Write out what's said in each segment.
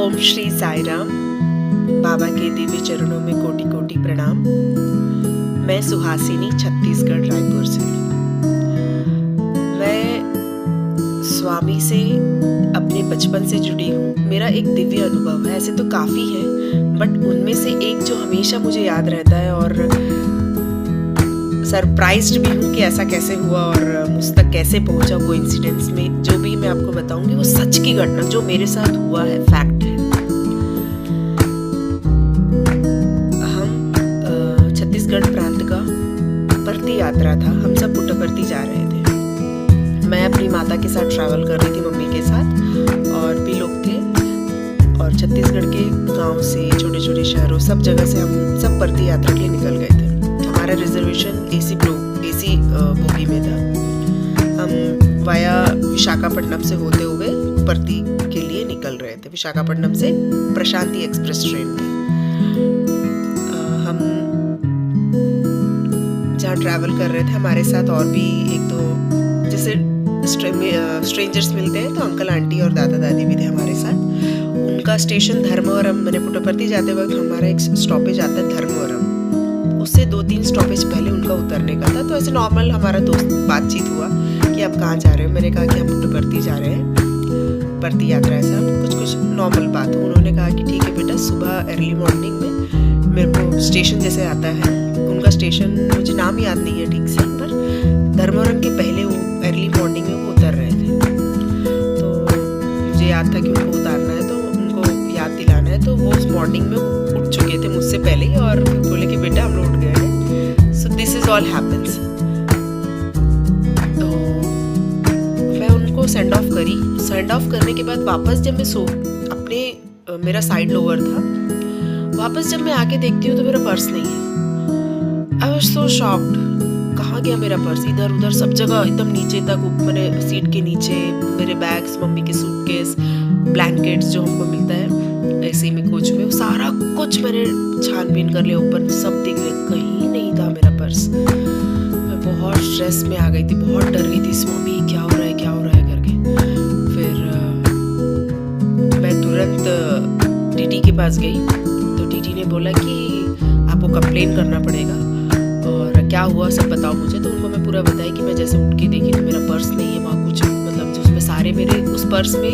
ओम श्री साई राम। बाबा के दिव्य चरणों में कोटि कोटि प्रणाम। मैं सुहासिनी छत्तीसगढ़ रायपुर से। मैं स्वामी से अपने बचपन से जुड़ी हूँ। मेरा एक दिव्य अनुभव है, ऐसे तो काफ़ी हैं बट उनमें से एक जो हमेशा मुझे याद रहता है और सरप्राइज्ड भी हूँ कि ऐसा कैसे हुआ और मुझ तक कैसे पहुँचा। वो इंसिडेंट्स में जो भी मैं आपको बताऊंगी वो सच की घटना जो मेरे साथ हुआ है, फैक्ट है। हम छत्तीसगढ़ प्रांत का परती यात्रा था। हम सब पुट्टपर्थी जा रहे थे। मैं अपनी माता के साथ ट्रैवल कर रही थी, मम्मी के साथ, और भी लोग थे। और छत्तीसगढ़ के गांव से, छोटे छोटे शहरों, सब जगह से हम सब परती यात्रा के लिए निकल गए थे। हमारा रिजर्वेशन एसी बोगी में था। हम वाया विशाखापट्टनम से होते हुए परती के लिए निकल रहे थे। विशाखापट्टनम से प्रशांति एक्सप्रेस ट्रेन में हम जहाँ ट्रैवल कर रहे थे, हमारे साथ और भी एक दो जैसे स्ट्रेंजर्स मिलते हैं तो अंकल आंटी और दादा दादी भी थे हमारे साथ। उनका स्टेशन धर्मवरम, मैंने पुट्टपर्थी जाते वक्त हमारा एक स्टॉपेज आता है धर्मवरम, उससे 2-3 स्टॉपेज पहले उनका उतरने का था। तो ऐसे नॉर्मल हमारा दोस्त बातचीत हुआ कि आप कहाँ जा रहे हो। मैंने कहा कि हम पुट्टपर्थी जा रहे हैं, परती यात्रा ऐसा कुछ नॉर्मल बात। उन्होंने कहा कि ठीक है बेटा, सुबह अर्ली मॉर्निंग में मेरे को स्टेशन जैसे आता है, उनका स्टेशन मुझे नाम याद नहीं है ठीक से, पर धर्मवरम के पहले वो अर्ली मॉर्निंग में वो उतर रहे थे। तो मुझे याद था कि उनको उतारना है, तो उनको याद दिलाना है। तो वो उस मॉर्निंग में उठ चुके थे मुझसे पहले ही और बोले कि बेटा हम लोग उठ गए हैं। So this is all happens. तो मैं उनको सेंड ऑफ करी। सेंड ऑफ करने के बाद वापस जब मैं अपने मेरा साइड लोअर था, वापस जब मैं आके देखती हूँ तो मेरा पर्स नहीं है। I was so shocked. कहाँ गया मेरा पर्स? इधर उधर सब जगह एकदम नीचे तक, मैंने सीट के नीचे मेरे बैग्स, मम्मी के सूटकेस, ब्लैंकेट्स जो हमको मिलता है ऐसे में कोच में, सारा कुछ मैंने छानबीन कर लिया, ऊपर सब देख लिया, कहीं नहीं था मेरा पर्स। मैं बहुत स्ट्रेस में आ गई थी, बहुत डर गई थी, मम्मी क्या हो रहा है करके। फिर मैं तुरंत टीटी के पास गई। तो टीटी ने बोला कि आपको कंप्लेन करना पड़ेगा और क्या हुआ सब बताओ मुझे। तो उनको मैं पूरा बताया कि मैं जैसे उठ के देखी तो मेरा पर्स नहीं है वहाँ, कुछ मतलब जो उसमें सारे मेरे, उस पर्स में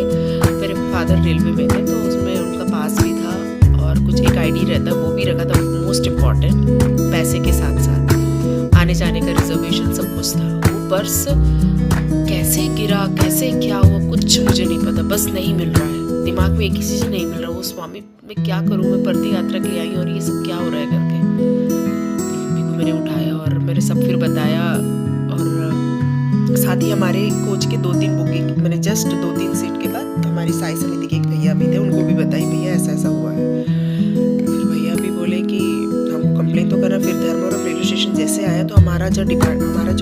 मेरे फादर रेलवे में थे तो उसमें उनका पास भी था और कुछ एक आईडी रहता वो भी रखा था, मोस्ट इम्पॉर्टेंट, पैसे के साथ साथ आने जाने का रिजर्वेशन सब कुछ था। वो पर्स कैसे गिरा, कैसे क्या हुआ, कुछ मुझे नहीं पता, बस नहीं मिल रहा है। दिमाग में एक ही चीज़ नहीं मिल रहा। वो स्वामी मैं क्या करूँ, मैं परती यात्रा के लिए आई और ये सब क्या हो रहा है करके। मम्मी को मैंने उठाया और मैंने सब फिर बताया। और साथ ही हमारे कोच के 2-3 बुकिंग, मैंने जस्ट 2-3 सीट के बाद हमारी साई समिति के एक भैया भी थे, उनको भी बताई भैया ऐसा ऐसा हुआ है। फिर भैया भी बोले कि हमको कंप्लेन तो करना। फिर धर्मवरम रेलवे स्टेशन जैसे आया तो हमारा जो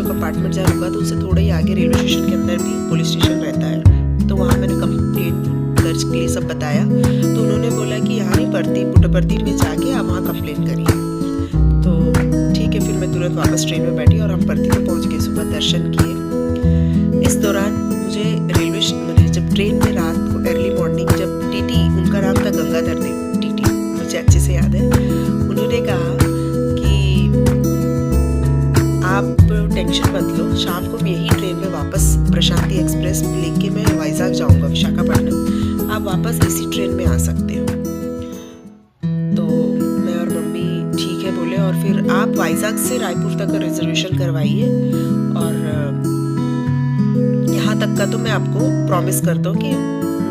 कंपार्टमेंट जहाँ रुका था उससे थोड़ा ही आगे रेलवे स्टेशन के अंदर भी पुलिस स्टेशन रहता है। तो वहाँ मैंने कंप्लेन दर्ज के लिए सब बताया। तो उन्होंने बोला कि यहाँ नहीं, पुट्टपर्थी में जाके आप वहाँ कंप्लेन करिए। तो ठीक है, फिर मैं तुरंत वापस ट्रेन में बैठी और हम परती में पहुँच गए। सुबह दर्शन किए। इस दौरान मुझे मैंने जब ट्रेन में रात को अर्ली मॉर्निंग, जब टीटी, उनका नाम था गंगाधर देव टीटी, मुझे अच्छे से याद है, उन्होंने कहा कि आप टेंशन मत लो, शाम को मैं यही ट्रेन में वापस प्रशांति एक्सप्रेस लेके मैं वाइजाग जाऊंगा, विशाखापट्टनम, आप वापस इसी ट्रेन में आ सकते हो। तो मैं और मम्मी ठीक है बोले। और फिर आप वाइजाग से रायपुर तक का रिजर्वेशन करवाइए और यहाँ तक का तो मैं आपको प्रॉमिस करता हूँ कि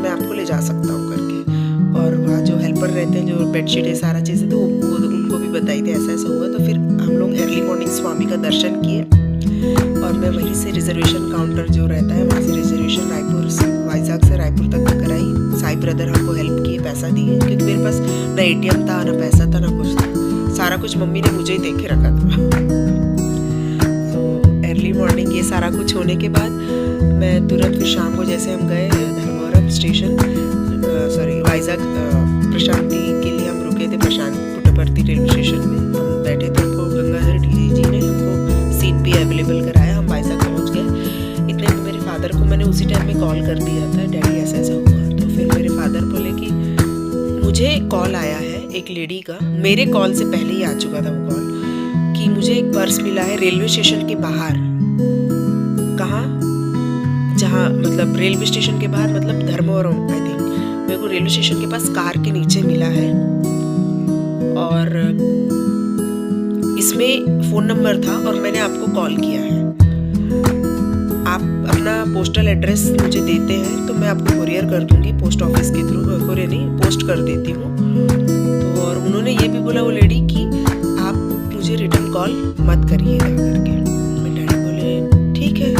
मैं आपको ले जा सकता हूँ करके। और वहाँ जो हेल्पर रहते हैं, जो बेडशीट है, सारा चीज़ें, तो वो उनको भी बताई थी ऐसा ऐसा हुआ। तो फिर हम लोग अर्ली मॉर्निंग स्वामी का दर्शन किए और मैं वहीं से रिजर्वेशन काउंटर जो रहता है वहाँ से रिजर्वेशन वाइजाग से रायपुर तक कराई। साई ब्रदर हमको हेल्प किए, पैसा दिए, क्योंकि मेरे पास ना ATM था, ना पैसा था, ना कुछ था। सारा कुछ मम्मी ने मुझे ही देख के रखा था। तो अर्ली मॉर्निंग ये सारा कुछ होने के बाद मैं तुरंत फिर शाम को जैसे हम गए धर्मवरम स्टेशन, वाइजाग प्रशांति के लिए हम रुके थे, पुट्टपर्थी रेलवे स्टेशन में हम बैठे थे। हमको गंगाधर जी ने हमको सीट भी अवेलेबल कराया। हम वाइजाग पहुँच गए। इतने में मेरे फादर को मैंने उसी टाइम में कॉल कर दिया था, डैडी ऐसा ऐसा हुआ। तो फिर मेरे फादर बोले कि मुझे कॉल आया है एक लेडी का, मेरे कॉल से पहले ही आ चुका था वो कॉल, कि मुझे एक पर्स मिला है रेलवे स्टेशन के बाहर। कहाँ? जहाँ मतलब रेलवे स्टेशन के बाहर, मतलब धर्मवरम आई थिंक, मेरे को रेलवे स्टेशन के पास कार के नीचे मिला है। और इसमें फ़ोन नंबर था और मैंने आपको कॉल किया है। आप अपना पोस्टल एड्रेस मुझे देते हैं तो मैं आपको कुरियर कर दूंगी, पोस्ट ऑफिस के थ्रू, कुरियर नहीं पोस्ट कर देती हूँ। तो और उन्होंने ये भी बोला वो लेडी कि आप मुझे रिटर्न कॉल मत करिएगा करके। मैं डैडी बोले ठीक है।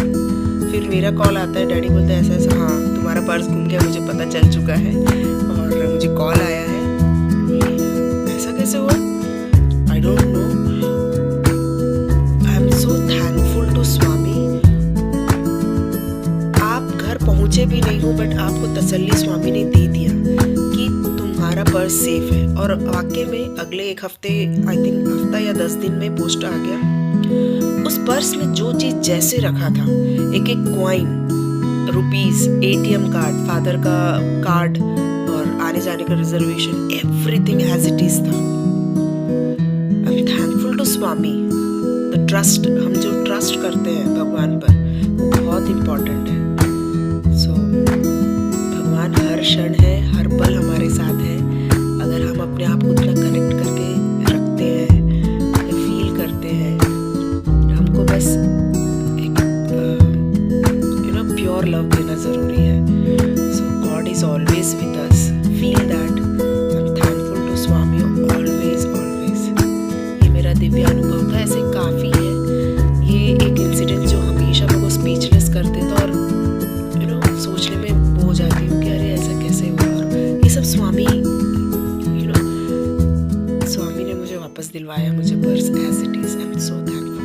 फिर मेरा कॉल आता है, डैडी बोलते हैं ऐसा ऐसा, हाँ तुम्हारा पर्स गुम गया, मुझे पता चल चुका है और मुझे कॉल आया है। ऐसा कैसे हुआ? I don't know. I am so thankful to Swami. आप घर पहुंचे भी नहीं हो बट आपको तसल्ली स्वामी ने दे दिया कि तुम्हारा पर्स सेफ है। और वाकई में अगले एक हफ्ते, आई थिंक हफ्ता या 10 दिन में पोस्ट आ गया। उस पर्स में जो चीज जैसे रखा था, एक एक coin, rupees, ATM card, father का कार्ड और आने जाने का reservation, everything as it is था। I am thankful to Swami. The trust, हम जो ट्रस्ट करते हैं भगवान पर, वो बहुत इम्पोर्टेंट है। सो भगवान हर क्षण है, हर पल हमारे साथ है। अगर हम अपने आप को उतना कनेक्ट करके रखते हैं या फील करते हैं, हमको बस एक प्योर लव देना ज़रूरी है। So God is always with us, feel that. I am thankful to Swami always always. ये मेरा दिव्य अनुभव था, ऐसे काफ़ी है। ये एक इंसिडेंट जो हमेशा मेरे को स्पीचलेस कर देता और सोचने में वो हो जाती हूँ कि अरे ऐसा कैसे हुआ। और ये सब स्वामी स्वामी ने मुझे वापस दिलवाया, मुझे purse as it is. I am so thankful.